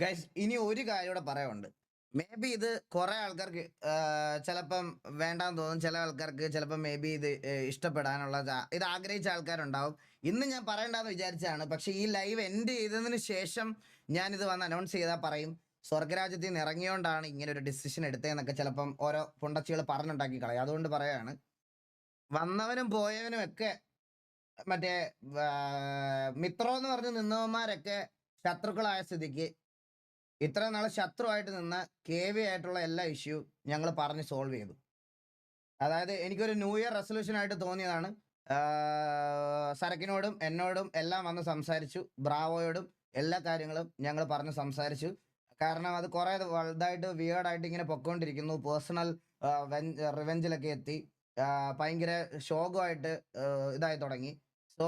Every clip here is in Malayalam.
ഗൈസ് ഇനി ഒരു കാര്യം കൂടെ പറയാനുണ്ട്. മേ ബി ഇത് കുറെ ആൾക്കാർക്ക് ചിലപ്പം വേണ്ടാന്ന് തോന്നും. ചില ആൾക്കാർക്ക് ചിലപ്പം മേ ബി ഇത് ഇഷ്ടപ്പെടാനുള്ള ഇത് ആഗ്രഹിച്ച ആൾക്കാരുണ്ടാവും. ഇന്ന് ഞാൻ പറയണ്ടെന്ന് വിചാരിച്ചതാണ്. പക്ഷെ ഈ ലൈവ് എൻഡ് ചെയ്തതിന് ശേഷം ഞാനിത് വന്ന് അനൗൺസ് ചെയ്താൽ പറയും സ്വർഗരാജ്യത്തിൽ നിന്ന് ഇറങ്ങിയോണ്ടാണ് ഇങ്ങനെ ഒരു ഡിസിഷൻ എടുത്തതെന്നൊക്കെ ചിലപ്പം ഓരോ പുണ്ടച്ചികൾ പറഞ്ഞുണ്ടാക്കി കളയും. അതുകൊണ്ട് പറയാണ്, വന്നവനും പോയവനും ഒക്കെ മറ്റേ മിത്രം എന്ന് പറഞ്ഞ് നിന്നവന്മാരൊക്കെ ശത്രുക്കളായ സ്ഥിതിക്ക് ഇത്രയും നാളെ ശത്രുവായിട്ട് നിന്ന കെ.വി ആയിട്ടുള്ള എല്ലാ ഇഷ്യൂ ഞങ്ങൾ പറഞ്ഞ് സോൾവ് ചെയ്തു. അതായത് എനിക്കൊരു ന്യൂ ഇയർ റെസൊല്യൂഷൻ ആയിട്ട് തോന്നിയതാണ്. സരക്കിനോടും എന്നോടും എല്ലാം വന്ന് സംസാരിച്ചു. ബ്രാവോയോടും എല്ലാ കാര്യങ്ങളും ഞങ്ങൾ പറഞ്ഞ് സംസാരിച്ചു. കാരണം അത് കുറേ വലുതായിട്ട് വിയേർഡായിട്ട് ഇങ്ങനെ പൊക്കോണ്ടിരിക്കുന്നു. പേഴ്സണൽ റിവെഞ്ചിലൊക്കെ എത്തി. ഭയങ്കര ശോകമായിട്ട് ഇതായി തുടങ്ങി. So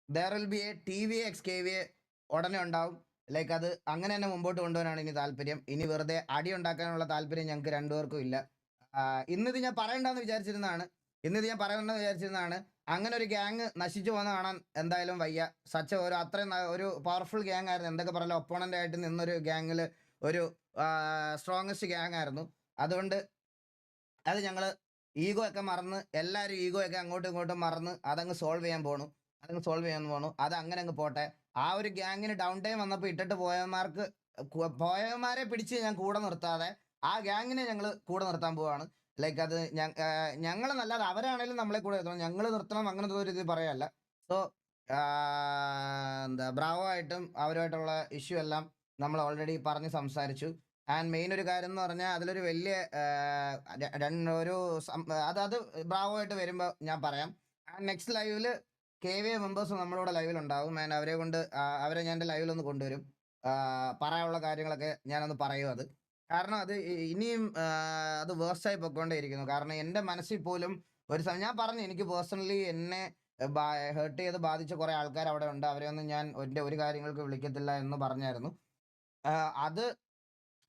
there will be a TVA X KVA ഉടനെ ഉണ്ടാവും. ലൈക്ക് അത് അങ്ങനെ തന്നെ മുമ്പോട്ട് കൊണ്ടുപോകാനാണ് ഇനി താല്പര്യം. ഇനി വെറുതെ അടി ഉണ്ടാക്കാനുള്ള താല്പര്യം ഞങ്ങൾക്ക് രണ്ടുപേർക്കും ഇല്ല. ഇന്നിത് ഞാൻ പറയണ്ടെന്ന് വിചാരിച്ചിരുന്നതാണ്. അങ്ങനെ ഒരു ഗ്യാങ് നശിച്ചു പോകുന്ന കാണാൻ എന്തായാലും വയ്യ. ഒരു അത്രയും ഒരു പവർഫുൾ ഗ്യാങ് ആയിരുന്നു. എന്തൊക്കെ പറയാലോ, ഒപ്പോണന്റ് ആയിട്ട് നിന്നൊരു ഗ്യാങ്ങിൽ ഒരു സ്ട്രോങ്ങസ്റ്റ് ഗ്യാങ് ആയിരുന്നു. അതുകൊണ്ട് അത് ഞങ്ങൾ ഈഗോ ഒക്കെ മറന്ന്, എല്ലാവരും ഈഗോ ഒക്കെ അങ്ങോട്ടും ഇങ്ങോട്ടും മറന്ന് അതങ്ങ് സോൾവ് ചെയ്യാൻ പോണു. അത് അങ്ങനെ അങ്ങ് പോട്ടെ. ആ ഒരു ഗ്യാങ്ങിന് ഡൗൺ ടൈം വന്നപ്പോൾ ഇട്ടിട്ട് പോയവന്മാരെ പിടിച്ച് ഞാൻ കൂടെ നിർത്താതെ ആ ഗ്യാങ്ങിനെ ഞങ്ങൾ കൂടെ നിർത്താൻ പോവാണ്. ലൈക്ക് അത് ഞങ്ങൾ നല്ലത് അവരാണേലും നമ്മളെ കൂടെ നിർത്തണം. ഞങ്ങൾ നിർത്തണം അങ്ങനത്തെ ഒരു ഇത് പറയല്ല. സോ എന്താ ബ്രാവോ ആയിട്ടും അവരുമായിട്ടുള്ള ഇഷ്യൂ എല്ലാം നമ്മൾ ഓൾറെഡി പറഞ്ഞ് സംസാരിച്ചു. ആൻഡ് മെയിൻ ഒരു കാര്യം എന്ന് പറഞ്ഞാൽ അതിലൊരു വലിയ ഒരു അത് ബ്രാവോ ആയിട്ട് വരുമ്പോൾ ഞാൻ പറയാം. ആൻഡ് നെക്സ്റ്റ് ലൈവില് കെ.വി.എ മെമ്പേഴ്സ് നമ്മളിവിടെ ലൈവിലുണ്ടാവും. ആൻഡ് അവരെ ഞാൻ എൻ്റെ ലൈവിലൊന്ന് കൊണ്ടുവരും. പറയാനുള്ള കാര്യങ്ങളൊക്കെ ഞാനൊന്ന് പറയും. അത് കാരണം അത് ഇനിയും അത് വേഴ്സായി പൊയ്ക്കൊണ്ടേയിരിക്കുന്നു. കാരണം എൻ്റെ മനസ്സിൽ പോലും ഒരു സമയം ഞാൻ പറഞ്ഞു, എനിക്ക് പേഴ്സണലി എന്നെ ഹേർട്ട് ചെയ്ത് ബാധിച്ച കുറേ ആൾക്കാർ അവിടെ ഉണ്ട്. അവരെയൊന്നും ഞാൻ എൻ്റെ ഒരു കാര്യങ്ങൾക്ക് വിളിക്കത്തില്ല എന്ന് പറഞ്ഞായിരുന്നു. അത്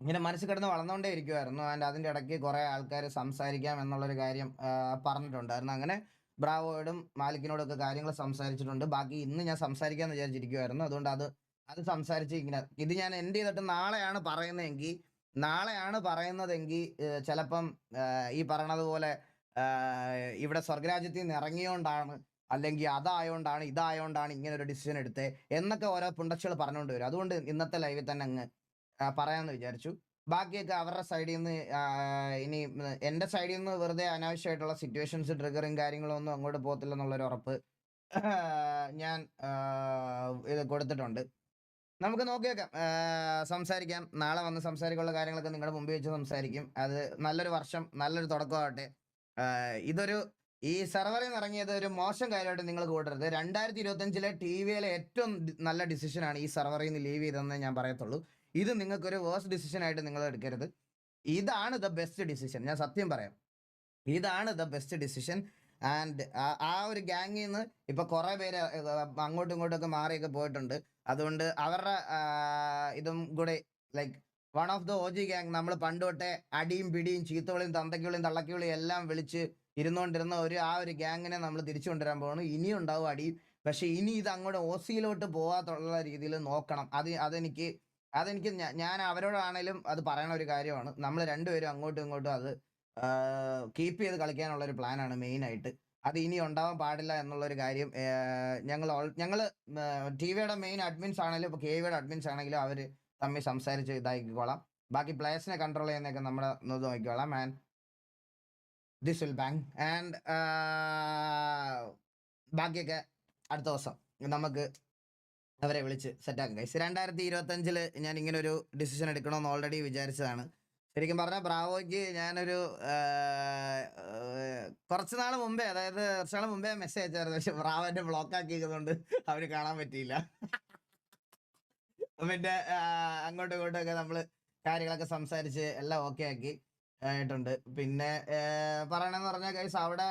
ഇങ്ങനെ മനസ്സിൽ കിടന്ന് വളർന്നുകൊണ്ടേ ഇരിക്കുമായിരുന്നു. ആൻഡ് അതിൻ്റെ ഇടയ്ക്ക് കുറേ ആൾക്കാർ സംസാരിക്കാം എന്നുള്ളൊരു കാര്യം പറഞ്ഞിട്ടുണ്ടായിരുന്നു. അങ്ങനെ ബ്രാവോയോടും മാലിക്കിനോടും ഒക്കെ കാര്യങ്ങൾ സംസാരിച്ചിട്ടുണ്ട്. ബാക്കി ഇന്ന് ഞാൻ സംസാരിക്കാമെന്ന് വിചാരിച്ചിരിക്കുമായിരുന്നു. അതുകൊണ്ട് അത് സംസാരിച്ച് ഇങ്ങനെ ഇത് ഞാൻ എൻഡ് ചെയ്തിട്ട് നാളെയാണ് പറയുന്നതെങ്കിൽ ചിലപ്പം ഈ പറയണത് പോലെ ഇവിടെ സ്വർഗരാജ്യത്തിൽ നിന്ന് ഇറങ്ങിയോണ്ടാണ്, അല്ലെങ്കിൽ അതായോണ്ടാണ് ഇതായോണ്ടാണ് ഇങ്ങനെ ഒരു ഡിസിഷൻ എടുത്തത് എന്നൊക്കെ ഓരോ പുണ്ടച്ചുകൾ പറഞ്ഞുകൊണ്ട് വരും. അതുകൊണ്ട് ഇന്നത്തെ ലൈവിൽ തന്നെ അങ്ങ് പറയാമെന്ന് വിചാരിച്ചു. ബാക്കിയൊക്കെ അവരുടെ സൈഡിൽ നിന്ന് ഇനി എൻ്റെ സൈഡിൽ നിന്ന് വെറുതെ അനാവശ്യമായിട്ടുള്ള സിറ്റുവേഷൻസ് ട്രിഗറും കാര്യങ്ങളും ഒന്നും അങ്ങോട്ട് പോകത്തില്ലെന്നുള്ളൊരു ഉറപ്പ് ഞാൻ ഇത് കൊടുത്തിട്ടുണ്ട്. നമുക്ക് നോക്കിയേക്കാം, സംസാരിക്കാം. നാളെ വന്ന് സംസാരിക്കാനുള്ള കാര്യങ്ങളൊക്കെ നിങ്ങളുടെ മുമ്പിൽ വെച്ച് സംസാരിക്കും. അത് നല്ലൊരു വർഷം, നല്ലൊരു തുടക്കമാവട്ടെ. ഈ സെർവറിൽ നിന്ന് ഇറങ്ങിയത് ഒരു മോശം കാര്യമായിട്ട് നിങ്ങൾ കൂട്ടരുത്. 2025 ടി.വി.യിലെ ഏറ്റവും നല്ല ഡിസിഷനാണ് ഈ സെർവറിൽ നിന്ന് ലീവ് ചെയ്തതെന്ന് ഞാൻ പറയത്തുള്ളൂ. ഇത് നിങ്ങൾക്കൊരു വേഴ്സ് ഡിസിഷൻ ആയിട്ട് നിങ്ങൾ എടുക്കരുത്. ഇതാണ് ദ ബെസ്റ്റ് ഡിസിഷൻ. ഞാൻ സത്യം പറയാം, ഇതാണ് ദ ബെസ്റ്റ് ഡിസിഷൻ. ആൻഡ് ആ ഒരു ഗ്യാങ്ങിൽ നിന്ന് ഇപ്പൊ കുറെ പേര് അങ്ങോട്ടും ഇങ്ങോട്ടും ഒക്കെ മാറിയൊക്കെ പോയിട്ടുണ്ട്. അതുകൊണ്ട് അവരുടെ ഇതും കൂടെ like one of the OG gang, നമ്മൾ പണ്ട് തൊട്ടേ അടിയും പിടിയും ചീത്തവിളിയും തന്തയ്ക്കുവിളിയും തള്ളക്കിവിളിയും എല്ലാം വിളിച്ച് ഇരുന്നുകൊണ്ടിരുന്ന ആ ഒരു ഗ്യാങ്ങിനെ നമ്മൾ തിരിച്ചു കൊണ്ടുവരാൻ പോകണം. ഇനിയും ഉണ്ടാവും അടിയും. പക്ഷെ ഇനി ഇത് അങ്ങോട്ട് OC-യിലോട്ട് പോകാത്തുള്ള രീതിയിൽ നോക്കണം. അതെനിക്ക് ഞാൻ അവരോടാണേലും അത് പറയണ ഒരു കാര്യമാണ്. നമ്മൾ രണ്ടുപേരും അങ്ങോട്ടും ഇങ്ങോട്ടും അത് കീപ്പ് ചെയ്ത് കളിക്കാനുള്ള ഒരു പ്ലാനാണ് മെയിനായിട്ട്. അത് ഇനി ഉണ്ടാവാൻ പാടില്ല എന്നുള്ളൊരു കാര്യം ഞങ്ങൾ ടി.വിയുടെ മെയിൻ അഡ്മിൻസ് ആണെങ്കിലും ഇപ്പോൾ കെ.വിയുടെ അഡ്മിൻസ് ആണെങ്കിലും അവർ തമ്മിൽ സംസാരിച്ച് ഇതാക്കിക്കോളാം. ബാക്കി പ്ലേയേഴ്സിനെ കൺട്രോൾ ചെയ്യുന്നതൊക്കെ നമ്മുടെ നോക്കിക്കോളാം. And this will bang. And ബാക്കിയൊക്കെ അടുത്ത ദിവസം നമുക്ക് അവരെ വിളിച്ച് സെറ്റാക്കും ഗൈസ്. 2025 ഞാൻ ഇങ്ങനെ ഒരു ഡിസിഷൻ എടുക്കണമെന്ന് ഓൾറെഡി വിചാരിച്ചതാണ്. ശരിക്കും പറഞ്ഞാൽ ബ്രാവോയ്ക്ക് ഞാനൊരു കുറച്ച് നാൾ മുമ്പേ, അതായത് കുറച്ച് നാൾ മുമ്പേ മെസ്സേജ് അയച്ചായിരുന്നു. പക്ഷെ ബ്രാവോ എന്നെ ബ്ലോക്ക് ആക്കിയതുകൊണ്ട് അവര് കാണാൻ പറ്റിയില്ല. പിന്നെ അങ്ങോട്ടും ഇങ്ങോട്ടും ഒക്കെ നമ്മൾ കാര്യങ്ങളൊക്കെ സംസാരിച്ച് എല്ലാം ഓക്കെ ആക്കി ആയിട്ടുണ്ട്. പിന്നെ പറയണമെന്ന് പറഞ്ഞാൽ ഗൈസ്, അവിടെ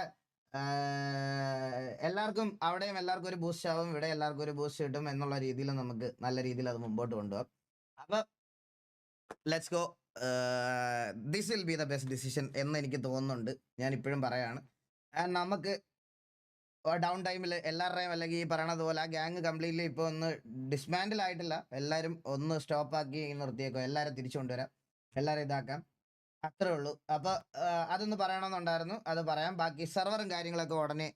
അവിടെയും എല്ലാവർക്കും ഒരു ബൂസ്റ്റ് ആവും, ഇവിടെ എല്ലാവർക്കും ഒരു ബൂസ്റ്റ് കിട്ടും എന്നുള്ള രീതിയിൽ നമുക്ക് നല്ല രീതിയിൽ അത് മുമ്പോട്ട് കൊണ്ടുപോകാം. അപ്പൊ let's go. This will be the best decision എന്ന് എനിക്ക് തോന്നുന്നുണ്ട്. ഞാൻ ഇപ്പോഴും പറയാണ്. നമുക്ക് ഡൗൺ ടൈമിൽ എല്ലാവരുടെയും അല്ലെങ്കിൽ ഈ പറയണത് പോലെ ആ ഗ്യാങ് കംപ്ലീറ്റ്ലി ഇപ്പോൾ ഒന്ന് ഡിസ്മാൻഡിൽ ആയിട്ടില്ല. എല്ലാവരും ഒന്ന് സ്റ്റോപ്പ് ആക്കി നിർത്തിയേക്കോ. എല്ലാവരും തിരിച്ചു കൊണ്ടുവരാം. എല്ലാവരും ഇതാക്കാം. അത്രേ ഉള്ളൂ. അപ്പൊ അതൊന്ന് പറയണമെന്നുണ്ടായിരുന്നു. അത് പറയാം. ബാക്കി സെർവറും കാര്യങ്ങളൊക്കെ ഉടനെ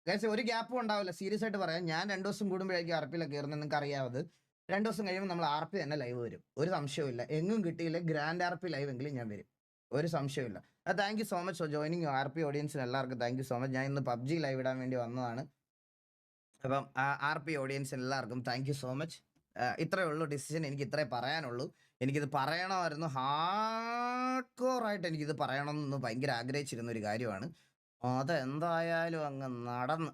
ഗൈസ് ഒരു ഗ്യാപ്പും ഉണ്ടാവില്ല. സീരിയസ് ആയിട്ട് പറയാം. ഞാൻ 2 ദിവസം കൂടുമ്പോഴായിരിക്കും ആർപിയിലൊക്കെ കയറുന്നത്. നിങ്ങൾക്ക് അറിയാവത്. 2 ദിവസം കഴിയുമ്പോൾ നമ്മൾ ആർപി തന്നെ ലൈവ് വരും. ഒരു സംശയവുമില്ല. എങ്ങും കിട്ടിയില്ല ഗ്രാൻഡ് ആർപി ലൈവ് എങ്കിലും ഞാൻ വരും. ഒരു സംശയവുമില്ല. Thank you so much for joining RP ഓഡിയൻസിന് എല്ലാവർക്കും താങ്ക് യു സോ മച്ച്. ഞാൻ ഇന്ന് പബ്ജി ലൈവ് ഇടാൻ വേണ്ടി വന്നതാണ്. അപ്പം ആർപി ഓഡിയൻസിന് എല്ലാവർക്കും താങ്ക് യു സോ മച്ച്. ഇത്രയേ ഉള്ളൂ ഡിസിഷൻ. എനിക്ക് ഇത്രേ പറയാനുള്ളൂ. എനിക്കിത് പറയണമായിരുന്നു. ഹാർഡ് കോറായിട്ട് എനിക്കിത് പറയണമെന്ന് ഭയങ്കര ആഗ്രഹിച്ചിരുന്ന ഒരു കാര്യമാണ്. അതെന്തായാലും അങ്ങ് നടന്ന്.